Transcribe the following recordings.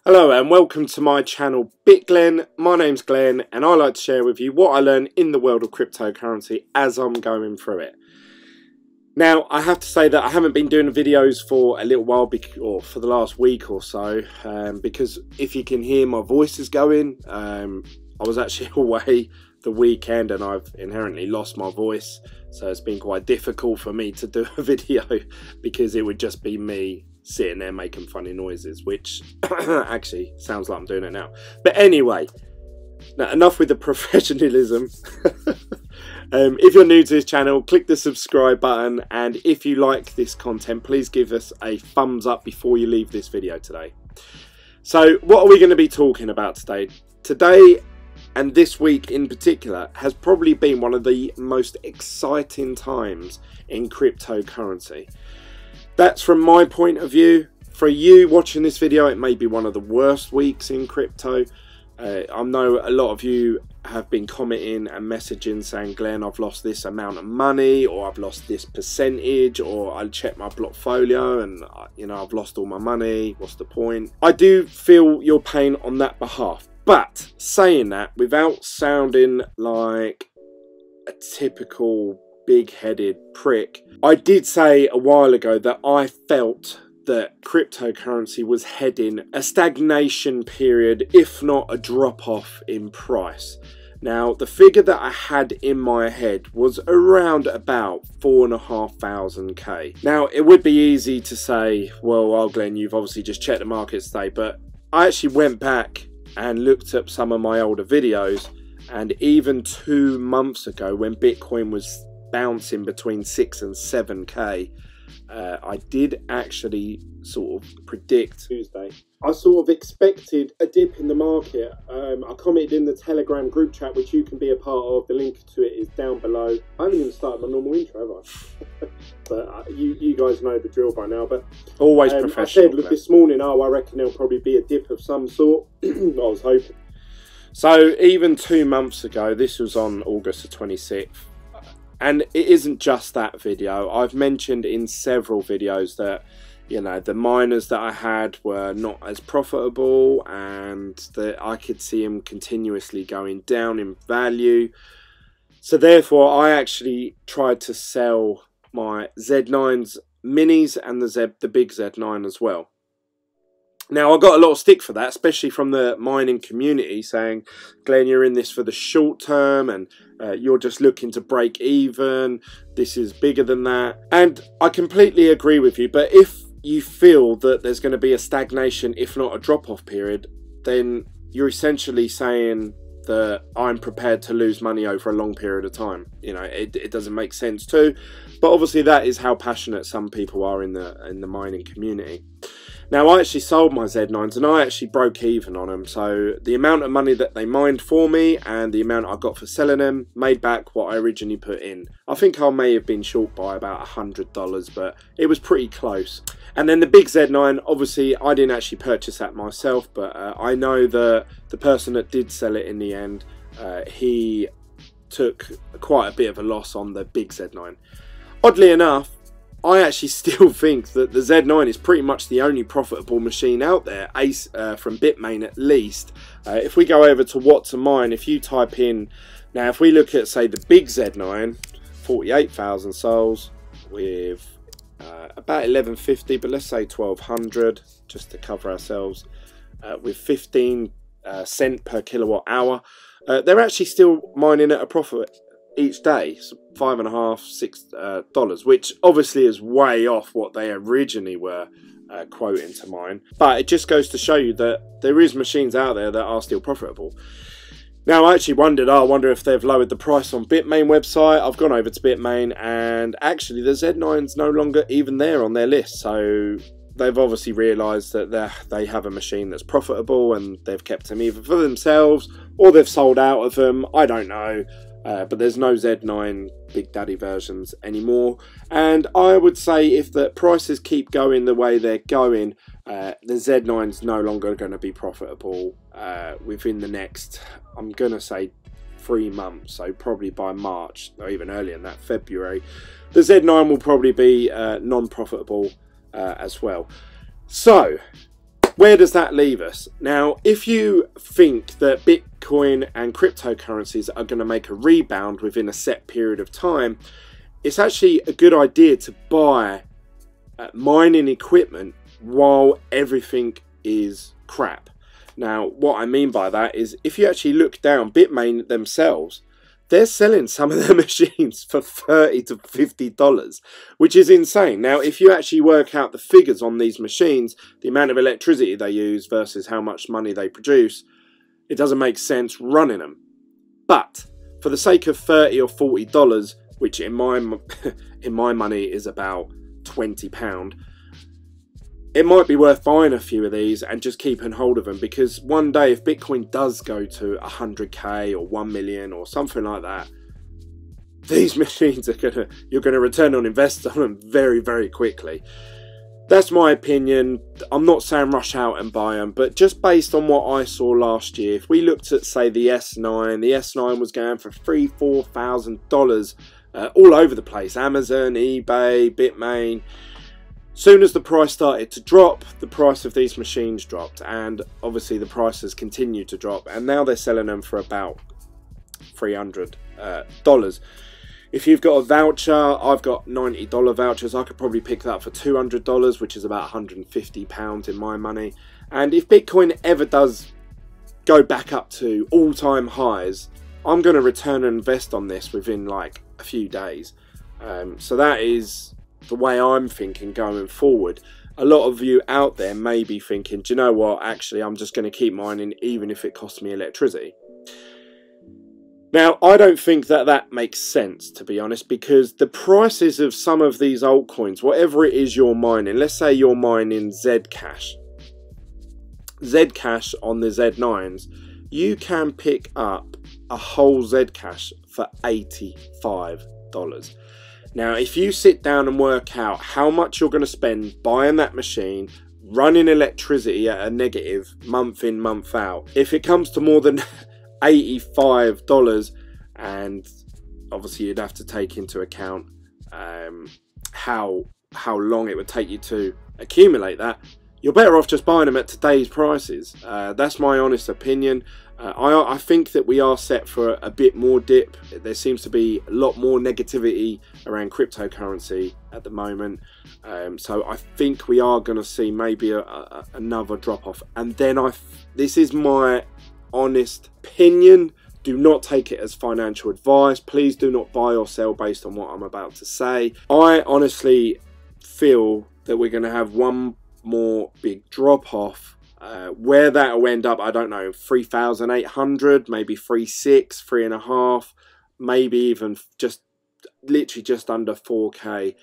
Hello and welcome to my channel Glen. My name's Glenn and I like to share with you what I learn in the world of cryptocurrency as I'm going through it. Now I have to say that I haven't been doing videos for a little while, or for the last week or so, because if you can hear my voice is going, I was actually away the weekend and I've inherently lost my voice, so it's been quite difficult for me to do a video because it would just be me sitting there making funny noises, which actually sounds like I'm doing it now. But anyway, now enough with the professionalism. If you're new to this channel, click the subscribe button, and if you like this content, please give us a thumbs up before you leave this video today. So what are we going to be talking about today? Today, and this week in particular, has probably been one of the most exciting times in cryptocurrency. That's from my point of view. For you watching this video, it may be one of the worst weeks in crypto. I know a lot of you have been commenting and messaging saying, Glenn, I've lost this amount of money, or I've lost this percentage, or I checked my portfolio and I've lost all my money. What's the point? I do feel your pain on that behalf. But saying that, without sounding like a typical big-headed prick, I did say a while ago that I felt that cryptocurrency was heading a stagnation period, if not a drop-off in price. Now, the figure that I had in my head was around about 4,500k. Now, it would be easy to say, well, Glenn, you've obviously just checked the market today, but I actually went back and looked up some of my older videos, and even 2 months ago when Bitcoin was bouncing between 6 and 7k, I did actually sort of predict Tuesday. I sort of expected a dip in the market. I commented in the Telegram group chat, which you can be a part of. The link to it is down below. I haven't even started my normal intro, have I? But you guys know the drill by now. But always professional. I said, look, this morning, I reckon there'll probably be a dip of some sort. I was hoping. So even 2 months ago, this was on August the 26th. And it isn't just that video. I've mentioned in several videos that, the miners that I had were not as profitable, and that I could see them continuously going down in value. So therefore, I actually tried to sell my Z9s minis and the big Z9 as well. Now, I got a lot of stick for that, especially from the mining community, saying, Glenn, you're in this for the short term and you're just looking to break even. This is bigger than that. And I completely agree with you. But if you feel that there's going to be a stagnation, if not a drop-off period, then you're essentially saying that I'm prepared to lose money over a long period of time. It doesn't make sense too. But obviously that is how passionate some people are in the mining community. Now, I actually sold my Z9s and I actually broke even on them. So the amount of money that they mined for me and the amount I got for selling them made back what I originally put in. I think I may have been short by about $100, but it was pretty close. And then the big Z9, obviously I didn't actually purchase that myself, but I know that the person that did sell it in the end, he took quite a bit of a loss on the big Z9. Oddly enough, I actually still think that the Z9 is pretty much the only profitable machine out there, from Bitmain at least. If we go over to what to mine, if you type in, now if we look at, say, the big Z9, 48,000 souls with about 1150, but let's say 1200 just to cover ourselves, with 15 cent per kilowatt hour, they're actually still mining at a profit each day, $5.5 to $6, which obviously is way off what they originally were quoting to mine. But it just goes to show you that there is machines out there that are still profitable. Now, I actually wondered, I wonder if they've lowered the price on Bitmain website. I've gone over to Bitmain, and actually the Z9's no longer even there on their list. So they've obviously realised that they have a machine that's profitable, and they've kept them either for themselves or they've sold out of them. I don't know. But there's no Z9 Big Daddy versions anymore. And I would say if the prices keep going the way they're going, the Z9's no longer going to be profitable within the next, I'm going to say, 3 months. So probably by March, or even earlier than that, February, the Z9 will probably be non-profitable as well. So where does that leave us? Now, if you think that Bitcoin and cryptocurrencies are going to make a rebound within a set period of time, it's actually a good idea to buy mining equipment while everything is crap. Now, what I mean by that is, if you actually look down, Bitmain themselves, they're selling some of their machines for $30 to $50, which is insane. Now, if you actually work out the figures on these machines, the amount of electricity they use versus how much money they produce, it doesn't make sense running them. But for the sake of $30 or $40, which in my money is about £20, it might be worth buying a few of these and just keeping hold of them, because one day if Bitcoin does go to 100k or 1 million or something like that, these machines are you're gonna return on investment on them very, very quickly. That's my opinion. I'm not saying rush out and buy them, but just based on what I saw last year, if we looked at, say, the S9 was going for $3,000-$4,000 all over the place. Amazon, eBay, Bitmain. Soon as the price started to drop, the price of these machines dropped, and obviously the prices continued to drop, and now they're selling them for about $300. If you've got a voucher, I've got $90 vouchers, I could probably pick that up for $200, which is about £150 in my money. And if Bitcoin ever does go back up to all-time highs, I'm going to return and invest on this within like a few days. So that is the way I'm thinking going forward. A lot of you out there may be thinking, do you know what, actually I'm just going to keep mining even if it costs me electricity. Now, I don't think that makes sense, to be honest, because the prices of some of these altcoins, whatever it is you're mining, let's say you're mining Zcash on the Z9s, you can pick up a whole Zcash for $85. Now, if you sit down and work out how much you're going to spend buying that machine, running electricity at a negative month in, month out, if it comes to more than $85, and obviously you'd have to take into account how long it would take you to accumulate that, you're better off just buying them at today's prices. That's my honest opinion. I think that we are set for a bit more dip. There seems to be a lot more negativity around cryptocurrency at the moment. So I think we are going to see maybe another drop off. And then this is my honest opinion. Do not take it as financial advice. Please do not buy or sell based on what I'm about to say. I honestly feel that we're going to have one more big drop off. Where that will end up, I don't know, 3,800, maybe 3.6, 3.5, maybe even literally just under 4k.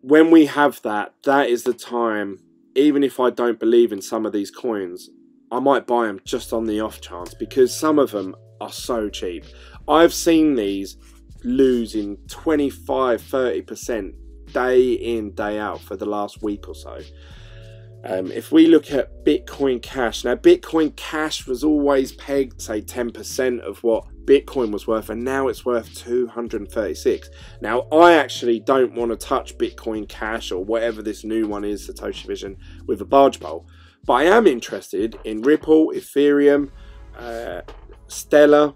When we have that, that is the time, even if I don't believe in some of these coins, I might buy them just on the off chance, because some of them are so cheap. I've seen these losing 25-30% day in, day out for the last week or so. If we look at Bitcoin Cash, now Bitcoin Cash was always pegged, say 10% of what Bitcoin was worth, and now it's worth 236. Now, I actually don't want to touch Bitcoin Cash or whatever this new one is, Satoshi Vision, with a barge pole. But I am interested in Ripple, Ethereum, Stellar,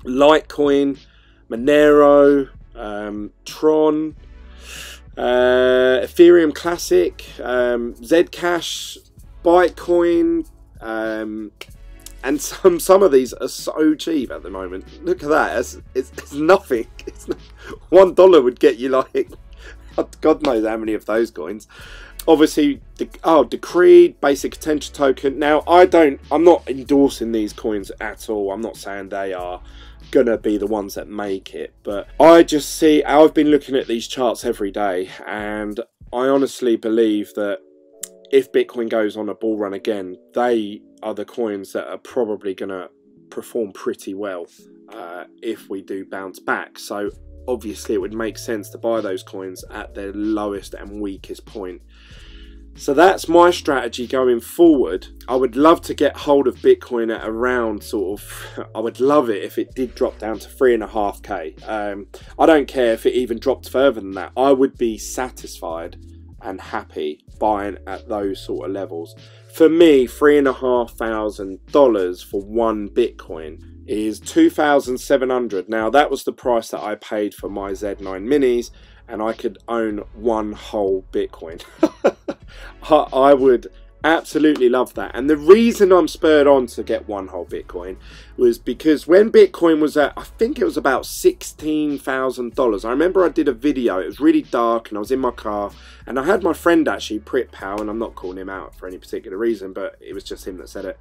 Litecoin, Monero, Tron, Ethereum Classic, Zcash, Bitcoin, and some of these are so cheap at the moment. Look at that, it's nothing. It's $1 would get you like God knows how many of those coins. Obviously, Decreed, basic attention token. Now, I'm not endorsing these coins at all. I'm not saying they are gonna be the ones that make it, but I just see, I've been looking at these charts every day, and I honestly believe that if Bitcoin goes on a bull run again, they are the coins that are probably gonna perform pretty well if we do bounce back. So obviously it would make sense to buy those coins at their lowest and weakest point. So that's my strategy going forward. I would love to get hold of Bitcoin at around I would love it if it did drop down to 3.5k. I don't care if it even dropped further than that. I would be satisfied and happy buying at those sort of levels. For me, $3,500 for one Bitcoin is 2,700. Now that was the price that I paid for my Z9 minis, and I could own one whole Bitcoin. I would absolutely love that. And the reason I'm spurred on to get one whole Bitcoin was because when Bitcoin was at, I think it was about $16,000. I remember I did a video, it was really dark and I was in my car, and I had my friend actually, Prit Pal, and I'm not calling him out for any particular reason, but it was just him that said it.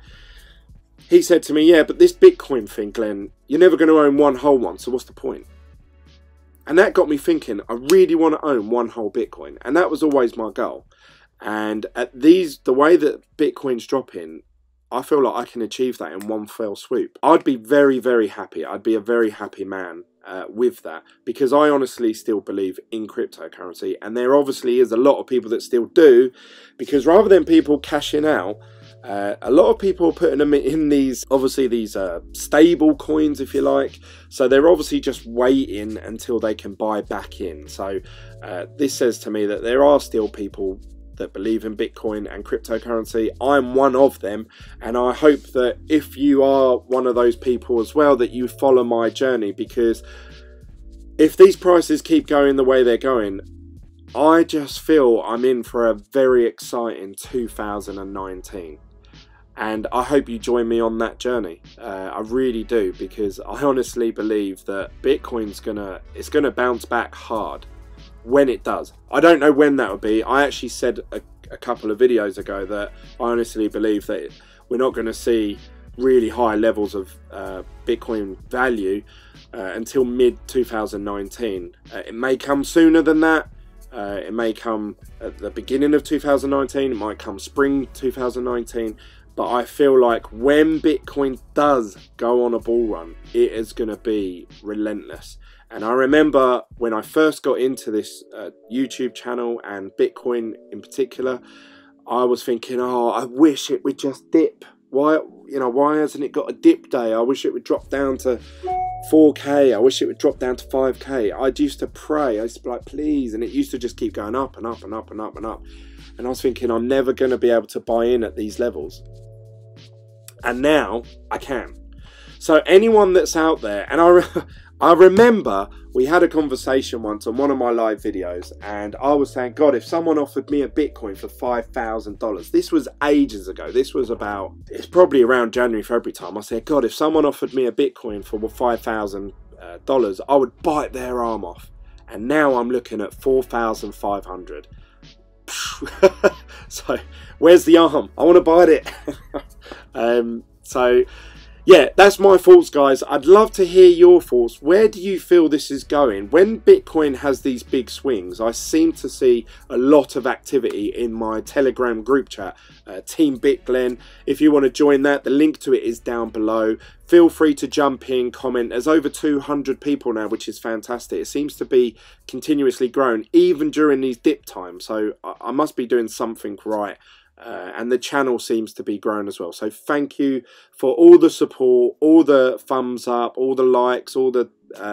He said to me, yeah, but this Bitcoin thing, Glenn, you're never going to own one whole one, so what's the point? And that got me thinking, I really want to own one whole Bitcoin, and that was always my goal. And at the way that Bitcoin's dropping, I feel like I can achieve that in one fell swoop. I'd be very, very happy. I'd be a very happy man with that, because I honestly still believe in cryptocurrency, and there obviously is a lot of people that still do, because rather than people cashing out, a lot of people are putting them in these, obviously these stable coins, if you like. So they're obviously just waiting until they can buy back in. So this says to me that there are still people that believe in Bitcoin and cryptocurrency. I'm one of them, and I hope that if you are one of those people as well, that you follow my journey, because if these prices keep going the way they're going, I just feel I'm in for a very exciting 2019. And I hope you join me on that journey. I really do, because I honestly believe that Bitcoin's gonna bounce back hard when it does. I don't know when that will be. I actually said a couple of videos ago that I honestly believe that we're not going to see really high levels of Bitcoin value until mid 2019. It may come sooner than that. It may come at the beginning of 2019. It might come spring 2019. But I feel like when Bitcoin does go on a bull run, it is going to be relentless. And I remember when I first got into this YouTube channel, and Bitcoin in particular, I was thinking, oh, I wish it would just dip. Why hasn't it got a dip day? I wish it would drop down to 4K. I wish it would drop down to 5K. I used to pray. I used to be like, please. And it used to just keep going up and up and up and up and up. And I was thinking, I'm never going to be able to buy in at these levels. And now I can. So anyone that's out there, and I remember we had a conversation once on one of my live videos, and I was saying, God, if someone offered me a Bitcoin for $5,000, this was ages ago. This was it's probably around January, February time. I said, God, if someone offered me a Bitcoin for $5,000, I would bite their arm off. And now I'm looking at 4,500. So where's the arm? I want to bite it. So yeah, that's my thoughts, guys. I'd love to hear your thoughts. Where do you feel this is going? When Bitcoin has these big swings, I seem to see a lot of activity in my Telegram group chat, Team BitGlen. If you want to join that, the link to it is down below. Feel free to jump in, comment. There's over 200 people now, which is fantastic. It seems to be continuously growing, even during these dip times. So I must be doing something right. And the channel seems to be growing as well. So thank you for all the support, all the thumbs up, all the likes, all the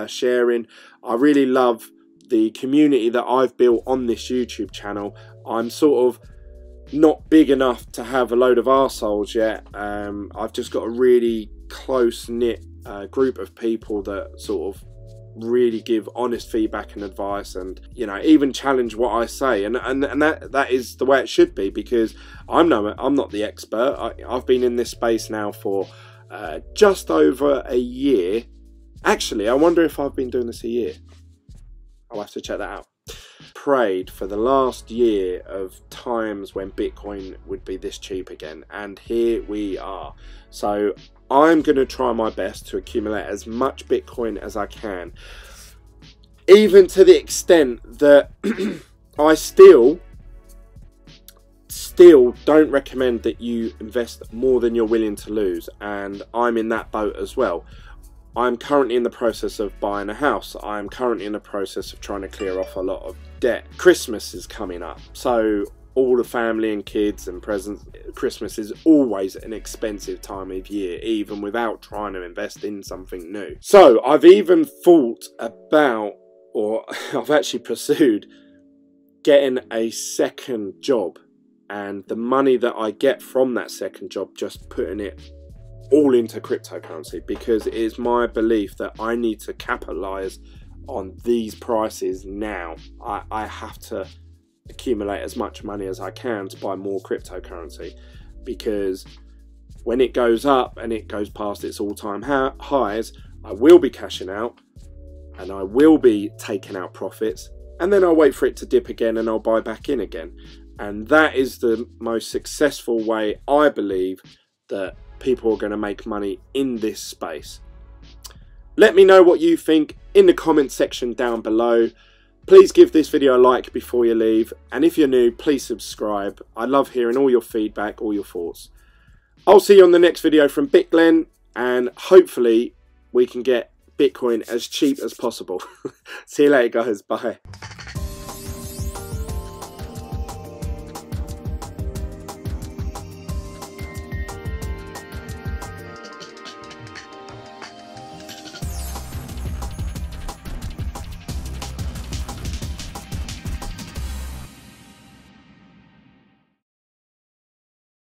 sharing. I really love the community that I've built on this YouTube channel. I'm sort of not big enough to have a load of arseholes yet. I've just got a really close-knit group of people that sort of really give honest feedback and advice, and even challenge what I say, and that is the way it should be, because I'm not the expert. I've been in this space now for just over a year. Actually, I wonder if I've been doing this a year. I'll have to check that out. Prayed for the last year of times when Bitcoin would be this cheap again, and here we are. So I'm going to try my best to accumulate as much Bitcoin as I can, even to the extent that I still don't recommend that you invest more than you're willing to lose, and I'm in that boat as well. I'm currently in the process of buying a house. I'm currently in the process of trying to clear off a lot of debt. Christmas is coming up, so all the family and kids and presents. Christmas is always an expensive time of year, even without trying to invest in something new. So I've even thought about, or I've actually pursued, getting a second job, and the money that I get from that second job, just putting it all into cryptocurrency, because it is my belief that I need to capitalize on these prices now. I have to accumulate as much money as I can to buy more cryptocurrency, because when it goes up and it goes past its all-time highs, I will be cashing out and I will be taking out profits, and then I'll wait for it to dip again and I'll buy back in again. And that is the most successful way, I believe, that people are going to make money in this space. Let me know what you think in the comment section down below. Please give this video a like before you leave, and if you're new, please subscribe. I love hearing all your feedback, all your thoughts. I'll see you on the next video from Glen, and hopefully we can get Bitcoin as cheap as possible. See you later, guys. Bye.